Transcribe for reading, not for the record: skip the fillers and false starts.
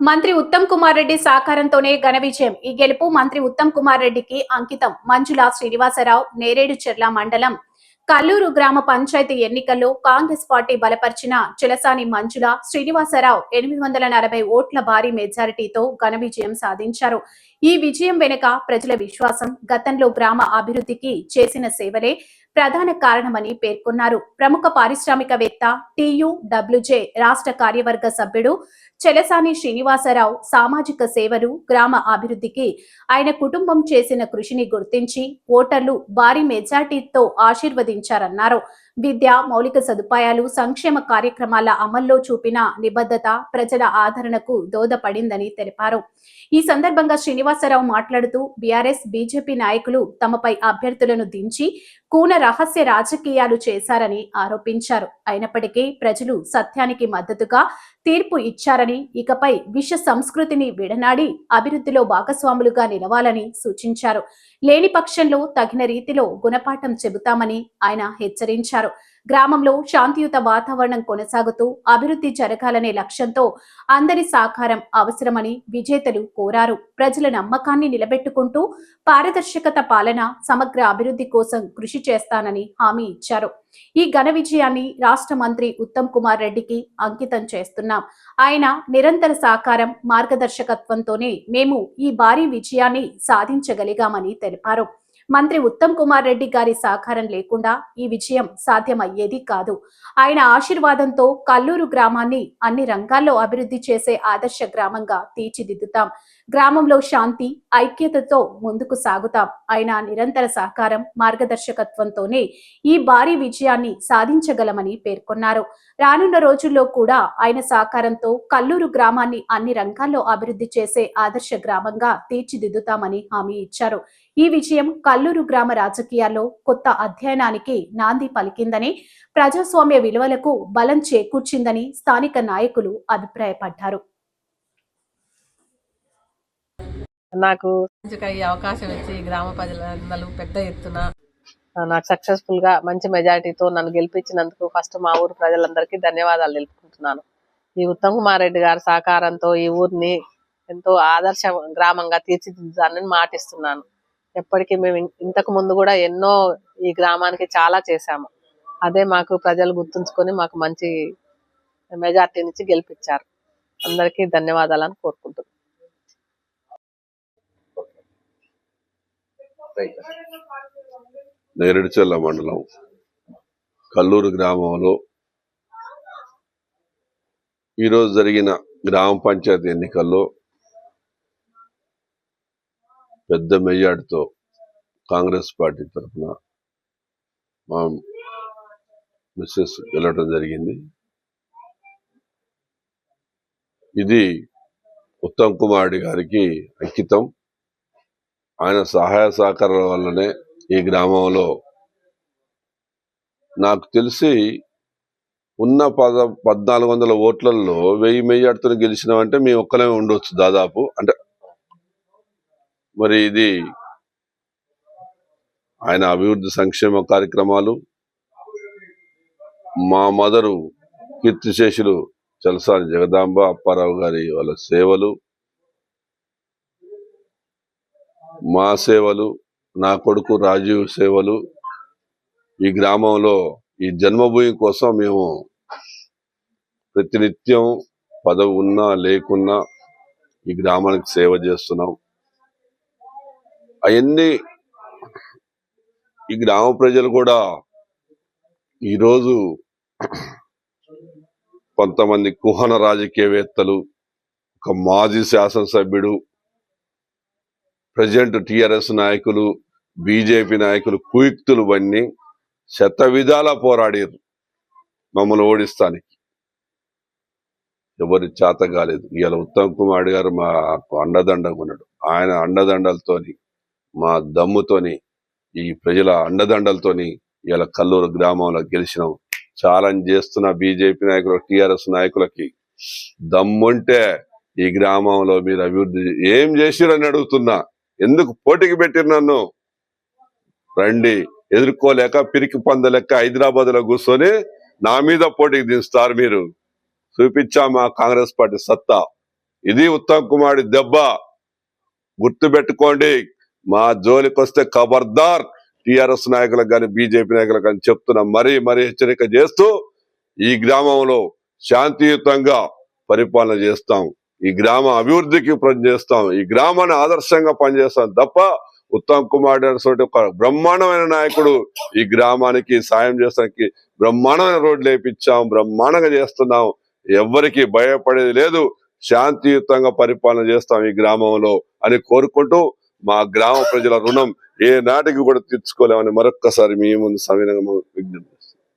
మంత్రి ఉత్తమ్ కుమార్ రెడ్డి సహకారంతోనే ఘన విజయం. ఈ గెలుపు మంత్రి ఉత్తమ్ కుమార్ రెడ్డికి అంకితం. మంజుల శ్రీనివాసరావు, నేరేడుచెర్ల మండలం కల్లూరు గ్రామ పంచాయతీ ఎన్నికల్లో కాంగ్రెస్ పార్టీ బలపరిచిన చిలసాని మంజుల శ్రీనివాసరావు 840 ఓట్ల భారీ మెజారిటీతో ఘన విజయం సాధించారు. ఈ విజయం వెనుక ప్రజల విశ్వాసం, గతంలో గ్రామ అభివృద్ధికి చేసిన సేవలే ప్రధాన కారణమని పేర్కొన్నారు. ప్రముఖ పారిశ్రామికవేత్త, టీయూడబ్ల్యూజే రాష్ట్ర కార్యవర్గ సభ్యుడు చెలసాని శ్రీనివాసరావు సామాజిక సేవలు, గ్రామ అభివృద్ధికి ఆయన కుటుంబం చేసిన కృషిని గుర్తించి ఓటర్లు భారీ మెజార్టీతో ఆశీర్వదించారన్నారు. విద్య, మౌలిక సదుపాయాలు, సంక్షేమ కార్యక్రమాల అమల్లో చూపిన నిబద్ధత ప్రజల ఆదరణకు దోహదపడిందని తెలిపారు. ఈ సందర్భంగా శ్రీనివాసరావు మాట్లాడుతూ బీఆర్ఎస్, బీజేపీ నాయకులు తమపై అభ్యర్థులను దించి కూన రహస్య రాజకీయాలు చేశారని ఆరోపించారు. అయినప్పటికీ ప్రజలు సత్యానికి మద్దతుగా తీర్పు ఇచ్చారని, ఇకపై విష సంస్కృతిని విడనాడి అభివృద్ధిలో భాగస్వాములుగా నిలవాలని సూచించారు. లేని పక్షంలో తగిన రీతిలో గుణపాఠం చెబుతామని ఆయన హెచ్చరించారు. గ్రామంలో శాంతియుత వాతావరణం కొనసాగుతూ అభివృద్ధి జరగాలనే లక్ష్యంతో అందరి సహకారం అవసరమని విజేతలు కోరారు. ప్రజల నమ్మకాన్ని నిలబెట్టుకుంటూ పారదర్శకత పాలన, సమగ్ర అభివృద్ధి కోసం కృషి చేస్తానని హామీ ఇచ్చారు. ఈ ఘన విజయాన్ని రాష్ట్ర మంత్రి ఉత్తమ్ కుమార్ రెడ్డికి అంకితం చేస్తున్నాం. ఆయన నిరంతర సహకారం, మార్గదర్శకత్వంతోనే మేము ఈ భారీ విజయాన్ని సాధించగలిగామని తెలిపారు. మంత్రి ఉత్తమ్ కుమార్ రెడ్డి గారి సహకారం లేకుండా ఈ విజయం సాధ్యమయ్యేది కాదు. ఆయన ఆశీర్వాదంతో కల్లూరు గ్రామాన్ని అన్ని రంగాల్లో అభివృద్ధి చేసే ఆదర్శ గ్రామంగా తీర్చిదిద్దుతాం. గ్రామంలో శాంతి, ఐక్యతతో ముందుకు సాగుతాం. ఆయన నిరంతర సహకారం, మార్గదర్శకత్వంతోనే ఈ భారీ విజయాన్ని సాధించగలమని పేర్కొన్నారు. రానున్న రోజుల్లో కూడా ఆయన సహకారంతో కల్లూరు గ్రామాన్ని అన్ని రంగాల్లో అభివృద్ధి చేసే ఆదర్శ గ్రామంగా తీర్చిదిద్దుతామని హామీ ఇచ్చారు. ఈ విజయం కల్లూరు గ్రామ రాజకీయాల్లో కొత్త అధ్యయనానికి నాంది పలికిందని, ప్రజాస్వామ్య విలువలకు బలం చేకూర్చిందని స్థానిక నాయకులు అభిప్రాయపడ్డారు. నాకు ఈ అవకాశం ఇచ్చి గ్రామ ప్రజలందరూ పెద్ద ఎత్తున నాకు సక్సెస్ఫుల్ గా మంచి మెజారిటీతో నన్ను గెలిపించినందుకు ఫస్ట్ మా ఊరు ప్రజలందరికీ ధన్యవాదాలు తెలుపుకుంటున్నాను. ఈ ఉత్తమ్ కుమార్ రెడ్డి గారి సహకారంతో ఈ ఊరిని ఎంతో ఆదర్శ గ్రామంగా తీర్చిదిద్దానని మాటిస్తున్నాను. ఎప్పటికీ మేము ఇంతకు ముందు కూడా ఎన్నో ఈ గ్రామానికి చాలా చేశాము. అదే మాకు ప్రజలు గుర్తుంచుకొని మాకు మంచి మెజార్టీనిచ్చి గెలిపించారు. అందరికీ ధన్యవాదాలను కోరుకుంటున్నాను. నేరేడుచెర్ల మండలం కల్లూరు గ్రామంలో ఈరోజు జరిగిన గ్రామ పంచాయతీ ఎన్నికల్లో పెద్ద మెజార్టీతో కాంగ్రెస్ పార్టీ తరఫున మా మిస్సెస్ గెలవడం జరిగింది. ఇది ఉత్తమ్ కుమార్ రెడ్డి గారికి అంకితం. ఆయన సహాయ సహకారాల వల్లనే ఈ గ్రామంలో నాకు తెలిసి ఉన్న 1400 ఓట్లలో 1000 మెజార్టీతో గెలిచినామంటే మేము ఒక్కనే ఉండొచ్చు దాదాపు. అంటే మరి ఇది ఆయన అభివృద్ధి సంక్షేమ కార్యక్రమాలు, మా మదరు కీర్తిశేషులు చలసాని జగదాంబ అప్పారావు గారి వాళ్ళ సేవలు, మా సేవలు, నా కొడుకు రాజీవ్ సేవలు, ఈ గ్రామంలో ఈ జన్మభూమి కోసం మేము ప్రతినిత్యం పదవి ఉన్నా లేకున్నా ఈ గ్రామానికి సేవ చేస్తున్నాం. అవన్నీ ఈ గ్రామ ప్రజలు కూడా ఈరోజు కొంతమంది కుహన రాజకీయవేత్తలు, ఒక మాజీ శాసనసభ్యుడు, ప్రజెంట్ టిఆర్ఎస్ నాయకులు, బీజేపీ నాయకులు కుయుక్తులు బన్ని శత విధాలా పోరాడారు మమ్మల్ని ఓడిస్తానికి. ఎవరి చేత కాలేదు. ఇవాళ ఉత్తమ్ కుమార్ గారు మా అండదండగా ఉన్నాడు. ఆయన అండదండలతోని, మా దమ్ముతోని, ఈ ప్రజల అండదండలతోని ఇవాళ కల్లూరు గ్రామంలో గెలిచినాం. ఛాలెంజ్ చేస్తున్న బీజేపీ నాయకులు, టిఆర్ఎస్ నాయకులకి దమ్ముంటే ఈ గ్రామంలో మీరు అభివృద్ధి ఏం చేసిరని అడుగుతున్నా. ఎందుకు పోటీకి పెట్టిరు నన్ను? రండి, ఎదుర్కోలేక పిరికి పంద లెక్క హైదరాబాద్ లో కూర్చొని నా మీద పోటీకి దించుతారు. మీరు చూపించా మా కాంగ్రెస్ పార్టీ సత్తా. ఇది ఉత్తమ్ కుమార్ దెబ్బ. గుర్తు పెట్టుకోండి. మా జోలికి వస్తే ఖబర్దార్ టిఆర్ఎస్ నాయకులకు కానీ బీజేపీ నాయకులకు కానీ చెప్తున్నా, మరీ హెచ్చరిక చేస్తూ ఈ గ్రామంలో శాంతియుతంగా పరిపాలన చేస్తాం, ఈ గ్రామ అభివృద్ధికి పనిచేస్తాం, ఈ గ్రామాన్ని ఆదర్శంగా పనిచేస్తాం తప్ప ఉత్తమ్ కుమార్ రెడ్డి ఒక బ్రహ్మాండమైన నాయకుడు ఈ గ్రామానికి సాయం చేస్తానికి బ్రహ్మాండమైన రోడ్లు వేయించాం, బ్రహ్మాండంగా చేస్తున్నాం. ఎవ్వరికి భయపడేది లేదు. శాంతియుతంగా పరిపాలన చేస్తాం ఈ గ్రామంలో అని కోరుకుంటూ మా గ్రామ ప్రజల రుణం ఏ నాటికి కూడా తీర్చుకోలేమని మరొక్కసారి మీ ముందు సవినయంగా విజ్ఞప్తి.